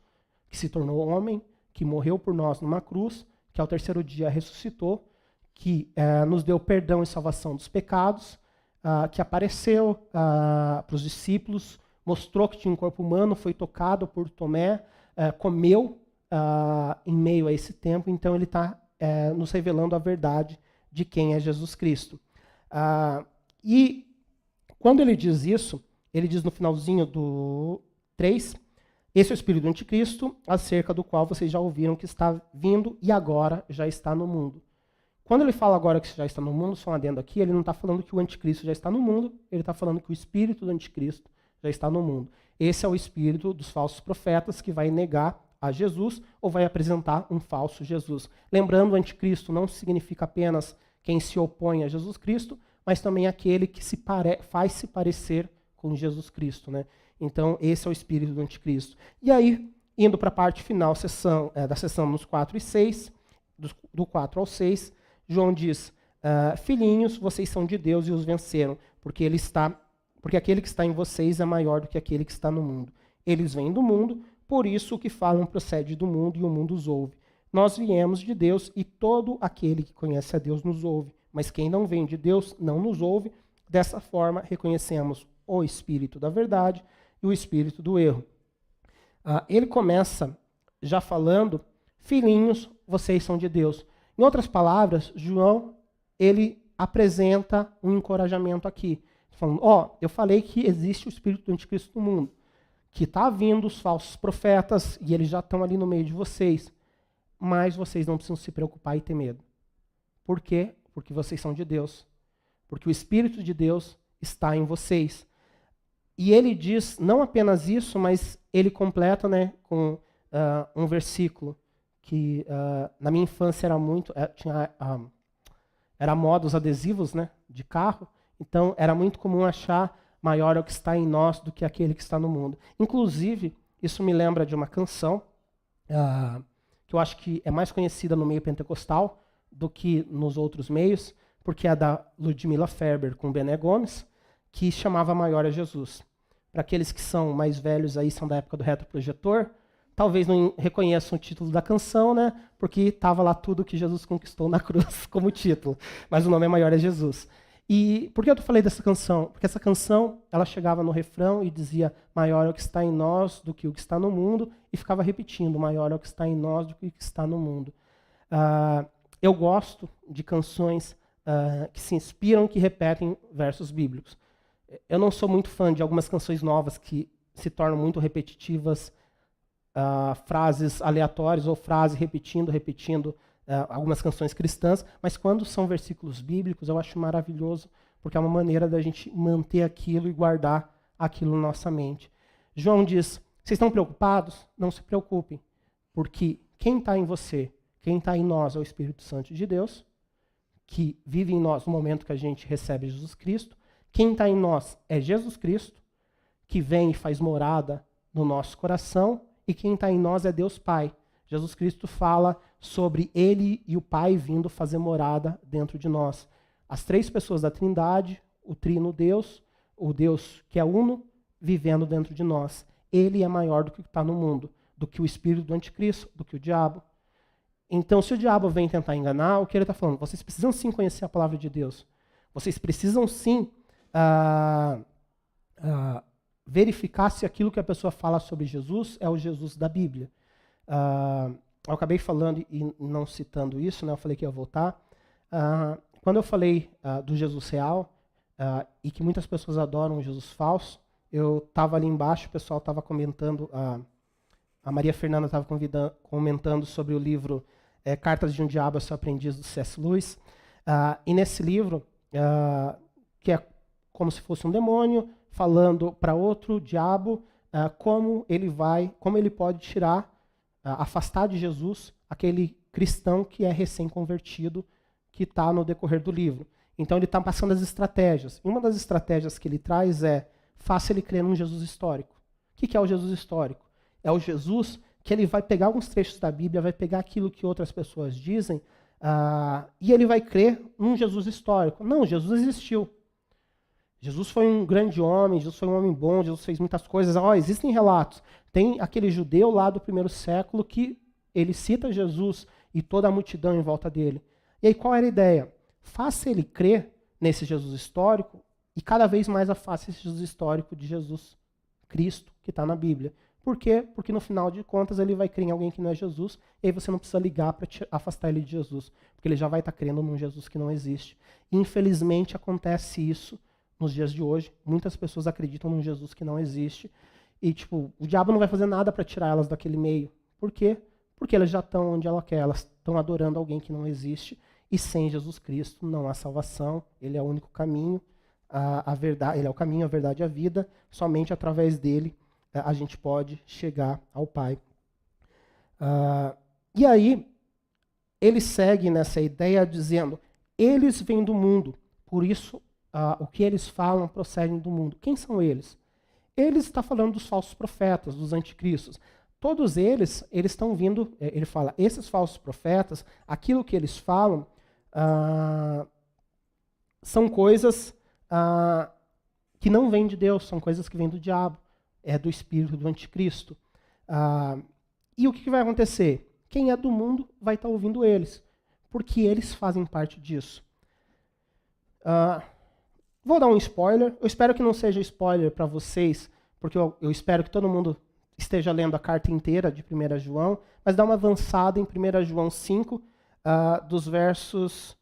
que se tornou homem, que morreu por nós numa cruz, que ao terceiro dia ressuscitou, que nos deu perdão e salvação dos pecados, que apareceu para os discípulos, mostrou que tinha um corpo humano, foi tocado por Tomé, comeu em meio a esse tempo, então ele está nos revelando a verdade de quem é Jesus Cristo. E quando ele diz isso, ele diz no finalzinho do 3, esse é o Espírito do Anticristo, acerca do qual vocês já ouviram que está vindo e agora já está no mundo. Quando ele fala agora que já está no mundo, só um adendo aqui, ele não está falando que o Anticristo já está no mundo, ele está falando que o Espírito do Anticristo já está no mundo. Esse é o espírito dos falsos profetas que vai negar a Jesus ou vai apresentar um falso Jesus. Lembrando, o Anticristo não significa apenas quem se opõe a Jesus Cristo, mas também aquele que faz se parecer com Jesus Cristo, né? Então, esse é o espírito do Anticristo. E aí, indo para a parte final da sessão nos 4 e 6, do 4 ao 6, João diz, filhinhos, vocês são de Deus e os venceram, porque aquele que está em vocês é maior do que aquele que está no mundo. Eles vêm do mundo, por isso o que falam procede do mundo e o mundo os ouve. Nós viemos de Deus e todo aquele que conhece a Deus nos ouve, mas quem não vem de Deus não nos ouve. Dessa forma, reconhecemos o espírito da verdade e o espírito do erro. Ele começa já falando, filhinhos, vocês são de Deus. Em outras palavras, João, ele apresenta um encorajamento aqui. Falando, eu falei que existe o espírito do anticristo no mundo, que está vindo os falsos profetas e eles já estão ali no meio de vocês, mas vocês não precisam se preocupar e ter medo. Por quê? Porque vocês são de Deus. Porque o Espírito de Deus está em vocês. E ele diz não apenas isso, mas ele completa, né, com um versículo que na minha infância era muito... era moda os adesivos, né, de carro. Então era muito comum achar maior é o que está em nós do que aquele que está no mundo. Inclusive, isso me lembra de uma canção que eu acho que é mais conhecida no meio pentecostal do que nos outros meios, porque é da Ludmilla Ferber com Bené Gomes, que chamava Maior é Jesus. Para aqueles que são mais velhos aí, são da época do retroprojetor, talvez não reconheçam o título da canção, né? Porque estava lá tudo que Jesus conquistou na cruz como título. Mas o nome é Maior é Jesus. E por que eu falei dessa canção? Porque essa canção, ela chegava no refrão e dizia maior é o que está em nós do que o que está no mundo, e ficava repetindo, maior é o que está em nós do que o que está no mundo. Eu gosto de canções que se inspiram, que repetem versos bíblicos. Eu não sou muito fã de algumas canções novas que se tornam muito repetitivas, frases aleatórias ou frases repetindo algumas canções cristãs, mas quando são versículos bíblicos eu acho maravilhoso, porque é uma maneira da gente manter aquilo e guardar aquilo na nossa mente. João diz, vocês estão preocupados? Não se preocupem, porque quem está em você, quem está em nós é o Espírito Santo de Deus, que vive em nós no momento que a gente recebe Jesus Cristo. Quem está em nós é Jesus Cristo, que vem e faz morada no nosso coração, e quem está em nós é Deus Pai. Jesus Cristo fala sobre ele e o Pai vindo fazer morada dentro de nós. As três pessoas da Trindade, o Trino Deus, o Deus que é uno, vivendo dentro de nós. Ele é maior do que está no mundo, do que o espírito do anticristo, do que o diabo. Então, se o diabo vem tentar enganar, o que ele está falando? Vocês precisam sim conhecer a palavra de Deus. Vocês precisam sim verificar se aquilo que a pessoa fala sobre Jesus é o Jesus da Bíblia. Eu acabei falando e não citando isso, né? Eu falei que ia voltar. Quando eu falei do Jesus real, e que muitas pessoas adoram um Jesus falso. Eu estava ali embaixo, o pessoal estava comentando, a Maria Fernanda estava comentando sobre o livro Cartas de um Diabo ao Seu Aprendiz, do C.S. Lewis. E nesse livro, que é como se fosse um demônio falando para outro diabo como ele pode tirar, afastar de Jesus aquele cristão que é recém-convertido, que está no decorrer do livro. Então ele está passando as estratégias. E uma das estratégias que ele traz é: faça ele crer num Jesus histórico. O que é o Jesus histórico? É o Jesus que ele vai pegar alguns trechos da Bíblia, vai pegar aquilo que outras pessoas dizem, e ele vai crer num Jesus histórico. Não, Jesus existiu. Jesus foi um grande homem, Jesus foi um homem bom, Jesus fez muitas coisas. Existem relatos. Tem aquele judeu lá do primeiro século que ele cita Jesus e toda a multidão em volta dele. E aí qual era a ideia? Faça ele crer nesse Jesus histórico e cada vez mais afaste esse Jesus histórico de Jesus Cristo que está na Bíblia. Por quê? Porque no final de contas ele vai crer em alguém que não é Jesus, e aí você não precisa ligar para afastar ele de Jesus, porque ele já vai estar crendo num Jesus que não existe. E, infelizmente acontece isso nos dias de hoje. Muitas pessoas acreditam num Jesus que não existe, e o diabo não vai fazer nada para tirar elas daquele meio. Por quê? Porque elas já estão onde ela quer, elas estão adorando alguém que não existe, e sem Jesus Cristo não há salvação. Ele é o único caminho, a verdade, ele é o caminho, a verdade e a vida. Somente através dele a gente pode chegar ao Pai. E aí, ele segue nessa ideia dizendo: eles vêm do mundo, por isso o que eles falam procedem do mundo. Quem são eles? Eles está falando dos falsos profetas, dos anticristos. Todos eles estão vindo, ele fala, esses falsos profetas, aquilo que eles falam, são coisas que não vêm de Deus, são coisas que vêm do diabo, do espírito do anticristo. E o que vai acontecer? Quem é do mundo vai estar ouvindo eles, porque eles fazem parte disso. Vou dar um spoiler. Eu espero que não seja spoiler para vocês, porque eu espero que todo mundo esteja lendo a carta inteira de 1 João, mas dá uma avançada em 1 João 5, dos versos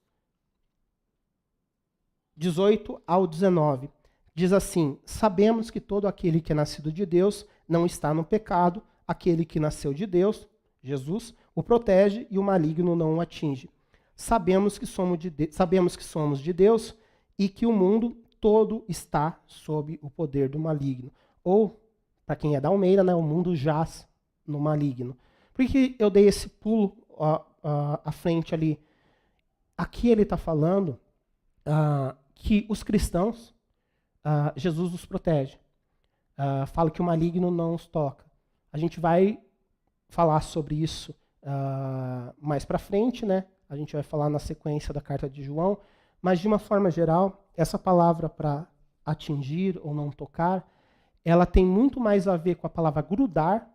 18 ao 19. Diz assim: sabemos que todo aquele que é nascido de Deus não está no pecado, aquele que nasceu de Deus, Jesus, o protege e o maligno não o atinge. Sabemos que somos de Deus e que o mundo todo está sob o poder do maligno. Ou, para quem é da Almeida, o mundo jaz no maligno. Por que eu dei esse pulo à frente ali? Aqui ele está falando que os cristãos, Jesus os protege. Fala que o maligno não os toca. A gente vai falar sobre isso mais para frente, né? A gente vai falar na sequência da carta de João, mas de uma forma geral, essa palavra para atingir ou não tocar, ela tem muito mais a ver com a palavra grudar,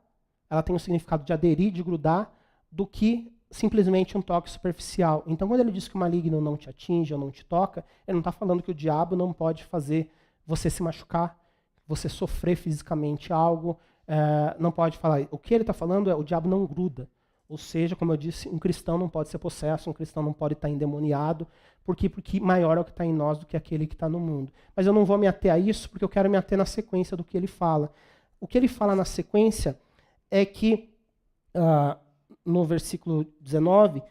ela tem o significado de aderir, de grudar, do que simplesmente um toque superficial. Então, quando ele diz que o maligno não te atinge ou não te toca, ele não está falando que o diabo não pode fazer você se machucar, você sofrer fisicamente algo, não pode falar. O que ele está falando é: o diabo não gruda. Ou seja, como eu disse, um cristão não pode ser possesso, um cristão não pode estar endemoniado. Por quê? Porque maior é o que está em nós do que aquele que está no mundo. Mas eu não vou me ater a isso, porque eu quero me ater na sequência do que ele fala. O que ele fala na sequência é que, no versículo 19,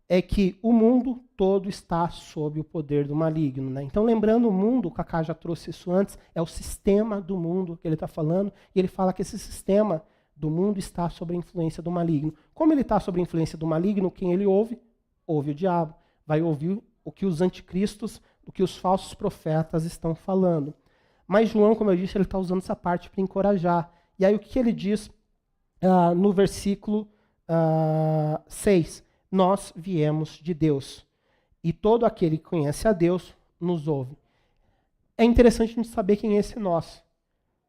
é que o mundo todo está sob o poder do maligno. Né? Então, lembrando, o mundo, o Kaká já trouxe isso antes, é o sistema do mundo que ele está falando, e ele fala que esse sistema do mundo está sob a influência do maligno. Como ele está sob a influência do maligno, quem ele ouve? Ouve o diabo. Vai ouvir o que os anticristos, o que os falsos profetas estão falando. Mas João, como eu disse, ele está usando essa parte para encorajar. E aí o que ele diz no versículo 6? Nós viemos de Deus, e todo aquele que conhece a Deus nos ouve. É interessante a gente saber quem é esse nós.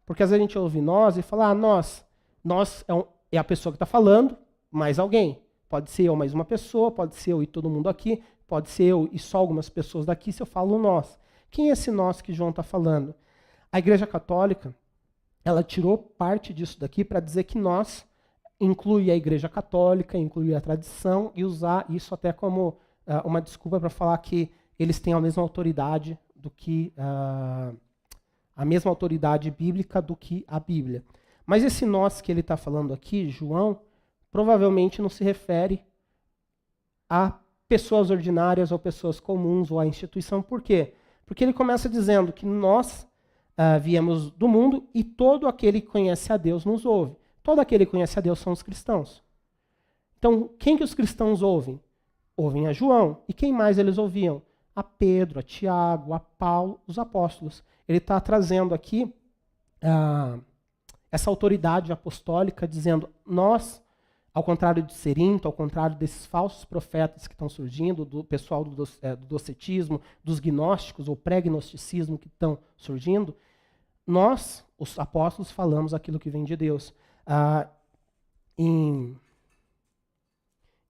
Porque às vezes a gente ouve nós e fala: nós é a pessoa que está falando, mais alguém. Pode ser eu mais uma pessoa, pode ser eu e todo mundo aqui, pode ser eu e só algumas pessoas daqui, se eu falo nós. Quem é esse nós que João está falando? A Igreja Católica, ela tirou parte disso daqui para dizer que nós inclui a Igreja Católica, inclui a tradição, e usar isso até como uma desculpa para falar que eles têm a mesma autoridade do que a mesma autoridade bíblica do que a Bíblia. Mas esse nós que ele está falando aqui, João, provavelmente não se refere a pessoas ordinárias ou pessoas comuns ou a instituição. Por quê? Porque ele começa dizendo que nós viemos do mundo e todo aquele que conhece a Deus nos ouve. Todo aquele que conhece a Deus são os cristãos. Então, quem que os cristãos ouvem? Ouvem a João. E quem mais eles ouviam? A Pedro, a Tiago, a Paulo, os apóstolos. Ele está trazendo aqui essa autoridade apostólica, dizendo, nós, ao contrário de Cerinto, ao contrário desses falsos profetas que estão surgindo, do pessoal do docetismo, dos gnósticos ou pré-gnosticismo que estão surgindo, nós, os apóstolos, falamos aquilo que vem de Deus. Em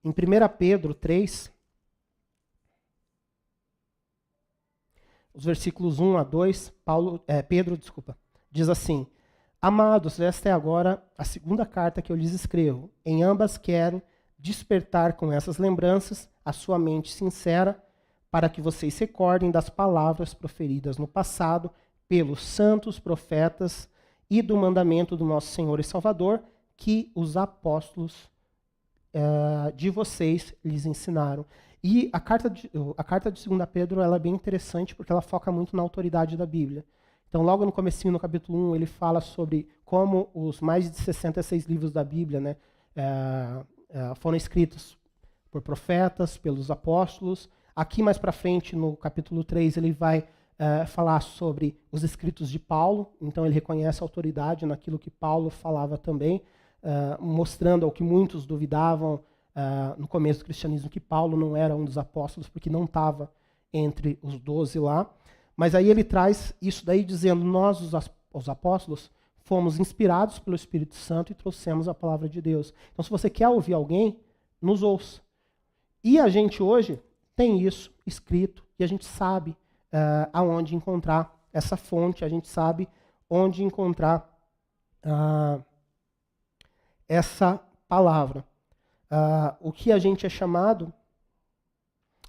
1 Pedro 3, os versículos 1 a 2, Pedro diz assim, amados, esta é agora a segunda carta que eu lhes escrevo. Em ambas quero despertar com essas lembranças a sua mente sincera, para que vocês se recordem das palavras proferidas no passado pelos santos profetas e do mandamento do nosso Senhor e Salvador, que os apóstolos de vocês lhes ensinaram. E a carta de 2 Pedro ela é bem interessante porque ela foca muito na autoridade da Bíblia. Então, logo no comecinho, no capítulo 1, ele fala sobre como os mais de 66 livros da Bíblia, né, foram escritos por profetas, pelos apóstolos. Aqui mais para frente, no capítulo 3, ele vai falar sobre os escritos de Paulo. Então, ele reconhece a autoridade naquilo que Paulo falava também, mostrando ao que muitos duvidavam no começo do cristianismo que Paulo não era um dos apóstolos, porque não estava entre os 12 lá. Mas aí ele traz isso daí dizendo, nós, os apóstolos, fomos inspirados pelo Espírito Santo e trouxemos a palavra de Deus. Então, se você quer ouvir alguém, nos ouça. E a gente hoje tem isso escrito e a gente sabe aonde encontrar essa fonte, a gente sabe onde encontrar essa palavra. O que a gente é chamado,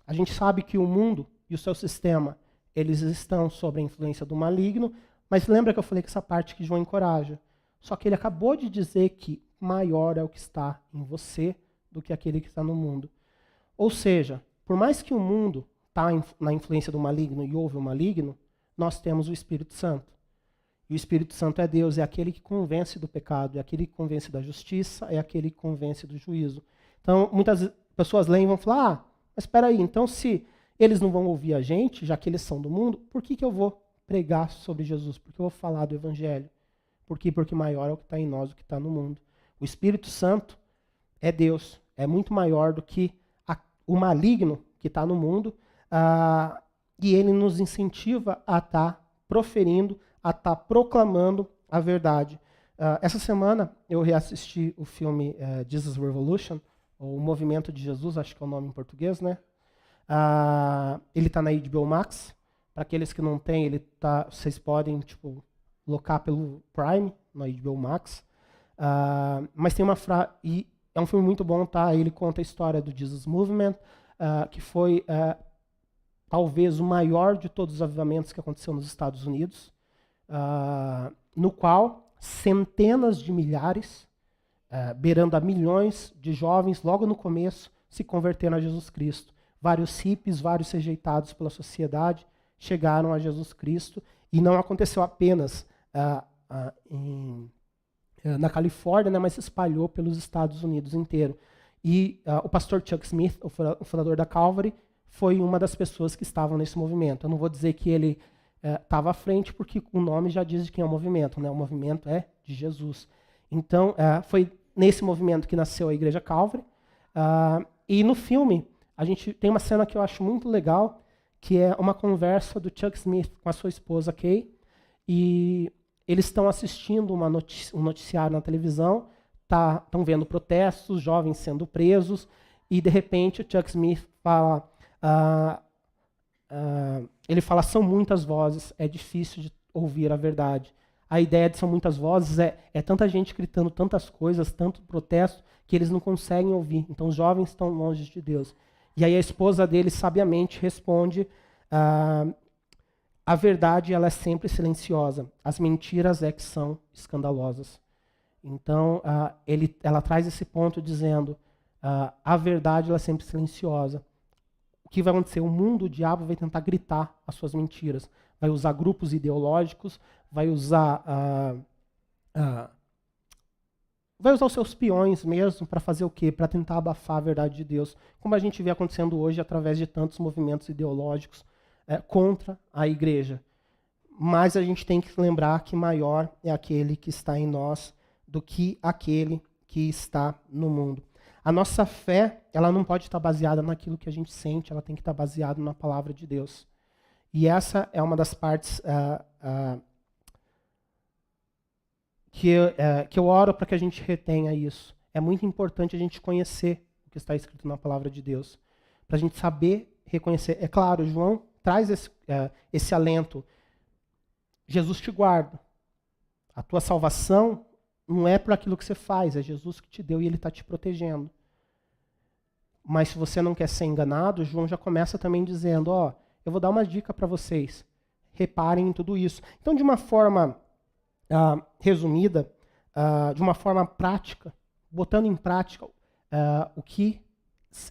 a gente sabe que o mundo e o seu sistema, eles estão sob a influência do maligno, mas lembra que eu falei que essa parte que João encoraja? Só que ele acabou de dizer que maior é o que está em você do que aquele que está no mundo. Ou seja, por mais que o mundo está na influência do maligno e ouve o maligno, nós temos o Espírito Santo. E o Espírito Santo é Deus, é aquele que convence do pecado, é aquele que convence da justiça, é aquele que convence do juízo. Então, muitas pessoas leem e vão falar, mas espera aí, então se eles não vão ouvir a gente, já que eles são do mundo, por que eu vou pregar sobre Jesus? Por que eu vou falar do Evangelho? Por quê? Porque maior é o que está em nós do que está no mundo. O Espírito Santo é Deus, é muito maior do que o maligno que está no mundo, e ele nos incentiva a estar proferindo, a estar proclamando a verdade. Essa semana eu reassisti o filme Jesus Revolution, ou O Movimento de Jesus, acho que é o nome em português, né? Ele está na HBO Max. Para aqueles que não têm, vocês podem locar pelo Prime, na HBO Max. Mas tem uma frase, e é um filme muito bom, tá? Ele conta a história do Jesus Movement, que foi talvez o maior de todos os avivamentos que aconteceu nos Estados Unidos, no qual centenas de milhares, beirando a milhões de jovens, logo no começo, se converteram a Jesus Cristo. Vários hippies, vários rejeitados pela sociedade, chegaram a Jesus Cristo, e não aconteceu apenas na Califórnia, né, mas se espalhou pelos Estados Unidos inteiro. E o pastor Chuck Smith, o fundador da Calvary, foi uma das pessoas que estavam nesse movimento. Eu não vou dizer que ele estava à frente, porque o nome já diz de quem é o movimento, né? O movimento é de Jesus. Então, foi nesse movimento que nasceu a Igreja Calvary. E no filme, a gente tem uma cena que eu acho muito legal, que é uma conversa do Chuck Smith com a sua esposa Kay, e eles estão assistindo um noticiário na televisão, estão vendo protestos, jovens sendo presos, e de repente o Chuck Smith fala, são muitas vozes, é difícil de ouvir a verdade. A ideia de são muitas vozes é tanta gente gritando tantas coisas, tanto protesto, que eles não conseguem ouvir. Então os jovens estão longe de Deus. E aí a esposa dele sabiamente responde, A verdade, ela é sempre silenciosa. As mentiras é que são escandalosas. Então, ela traz esse ponto dizendo, a verdade, ela é sempre silenciosa. O que vai acontecer? O mundo, o diabo, vai tentar gritar as suas mentiras. Vai usar grupos ideológicos, vai usar os seus peões mesmo para fazer o quê? Para tentar abafar a verdade de Deus. Como a gente vê acontecendo hoje através de tantos movimentos ideológicos contra a igreja. Mas a gente tem que lembrar que maior é aquele que está em nós do que aquele que está no mundo. A nossa fé, ela não pode estar baseada naquilo que a gente sente, ela tem que estar baseada na palavra de Deus. E essa é uma das partes que eu oro para que a gente retenha isso. É muito importante a gente conhecer o que está escrito na palavra de Deus, para a gente saber reconhecer. É claro, João traz esse alento. Jesus te guarda. A tua salvação não é por aquilo que você faz, é Jesus que te deu e ele está te protegendo. Mas se você não quer ser enganado, João já começa também dizendo, eu vou dar uma dica para vocês. Reparem em tudo isso. Então, de uma forma resumida, de uma forma prática, botando em prática o que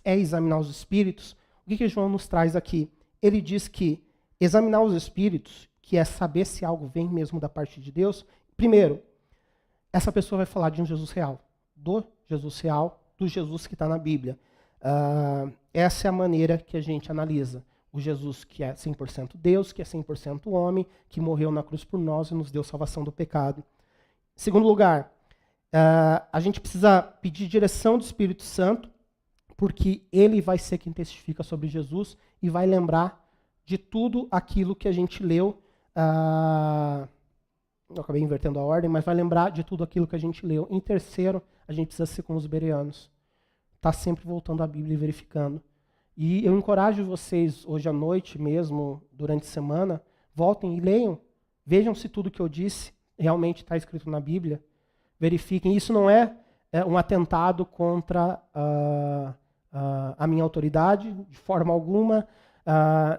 é examinar os espíritos, o que João nos traz aqui? Ele diz que examinar os espíritos, que é saber se algo vem mesmo da parte de Deus, primeiro, essa pessoa vai falar de um Jesus real, do Jesus que está na Bíblia. Essa é a maneira que a gente analisa. O Jesus que é 100% Deus, que é 100% homem, que morreu na cruz por nós e nos deu salvação do pecado. Em segundo lugar, a gente precisa pedir direção do Espírito Santo, porque ele vai ser quem testifica sobre Jesus e vai lembrar de tudo aquilo que a gente leu. Eu acabei invertendo a ordem, mas vai lembrar de tudo aquilo que a gente leu. Em terceiro, a gente precisa ser como os bereanos. Está sempre voltando à Bíblia e verificando. E eu encorajo vocês, hoje à noite mesmo, durante a semana, voltem e leiam. Vejam se tudo que eu disse realmente está escrito na Bíblia. Verifiquem. Isso não é um atentado contra a minha autoridade, de forma alguma.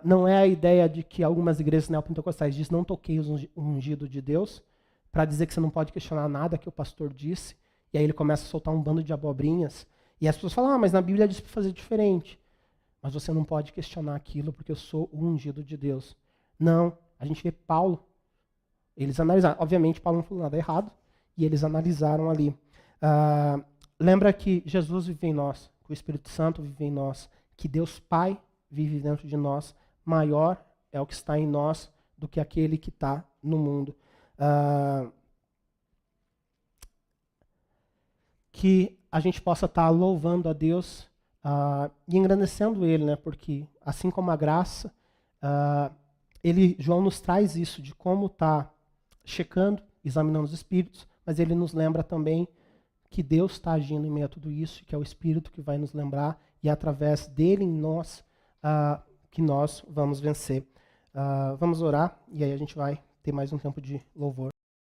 Não é a ideia de que algumas igrejas neopentecostais dizem não toquei o ungido de Deus, para dizer que você não pode questionar nada que o pastor disse, e aí ele começa a soltar um bando de abobrinhas, e as pessoas falam, mas na Bíblia diz para fazer diferente. Mas você não pode questionar aquilo porque eu sou o ungido de Deus. Não, a gente vê Paulo, eles analisaram, obviamente Paulo não falou nada errado, e eles analisaram ali. Lembra que Jesus vive em nós, que o Espírito Santo vive em nós, que Deus Pai vive dentro de nós, maior é o que está em nós do que aquele que está no mundo. Que a gente possa estar louvando a Deus e engrandecendo Ele, né? Porque assim como a graça, João nos traz isso de como está checando, examinando os espíritos, mas ele nos lembra também que Deus está agindo em meio a tudo isso, que é o Espírito que vai nos lembrar e é através dele em nós que nós vamos vencer. Vamos orar e aí a gente vai ter mais um tempo de louvor.